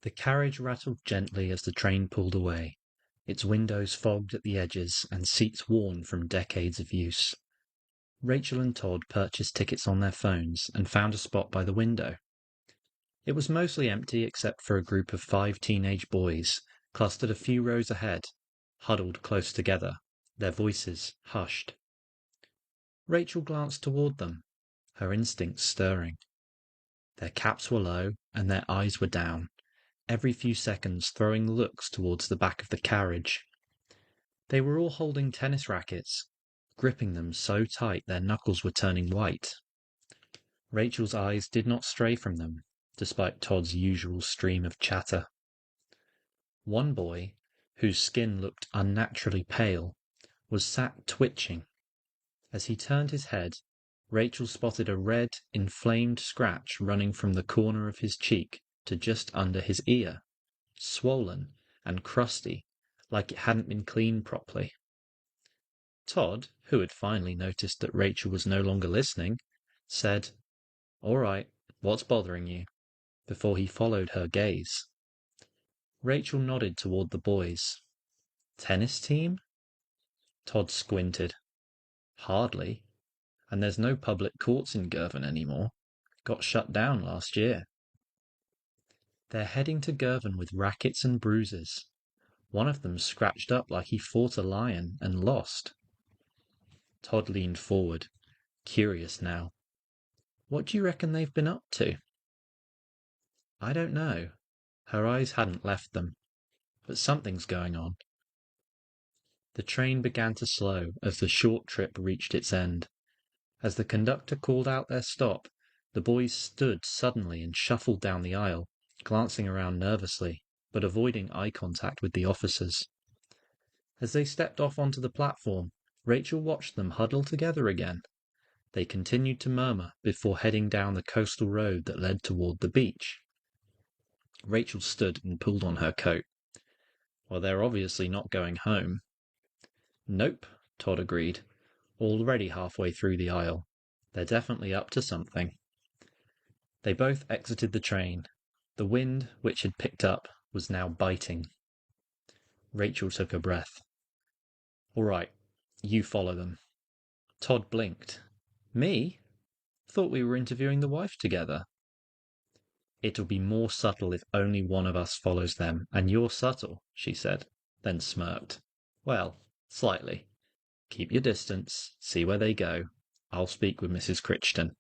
The carriage rattled gently as the train pulled away, its windows fogged at the edges and seats worn from decades of use. Rachel and Todd purchased tickets on their phones and found a spot by the window. It was mostly empty except for a group of 5 teenage boys, clustered a few rows ahead, huddled close together, their voices hushed. Rachel glanced toward them, her instincts stirring. Their caps were low and their eyes were down, every few seconds throwing looks towards the back of the carriage. They were all holding tennis rackets, gripping them so tight their knuckles were turning white. Rachel's eyes did not stray from them, despite Todd's usual stream of chatter. One boy, whose skin looked unnaturally pale, was sat twitching. As he turned his head, Rachel spotted a red, inflamed scratch running from the corner of his cheek to just under his ear, swollen and crusty, like it hadn't been cleaned properly. Todd, who had finally noticed that Rachel was no longer listening, said, "All right, what's bothering you?" before he followed her gaze. Rachel nodded toward the boys. "Tennis team?" Todd squinted. "Hardly. And there's no public courts in Girvan anymore. Got shut down last year." "They're heading to Girvan with rackets and bruises. One of them scratched up like he fought a lion and lost." Todd leaned forward, curious now. "What do you reckon they've been up to?" "I don't know." Her eyes hadn't left them. "But something's going on." The train began to slow as the short trip reached its end. As the conductor called out their stop, the boys stood suddenly and shuffled down the aisle, glancing around nervously, but avoiding eye contact with the officers. As they stepped off onto the platform, Rachel watched them huddle together again. They continued to murmur before heading down the coastal road that led toward the beach. Rachel stood and pulled on her coat. "Well, they're obviously not going home." "Nope," Todd agreed, already halfway through the aisle. "They're definitely up to something." They both exited the train. The wind, which had picked up, was now biting. Rachel took a breath. "All right, you follow them." Todd blinked. "Me? Thought we were interviewing the wife together." "It'll be more subtle if only one of us follows them, and you're subtle," she said, then smirked. "Well, slightly. Keep your distance, see where they go. I'll speak with Mrs. Crichton."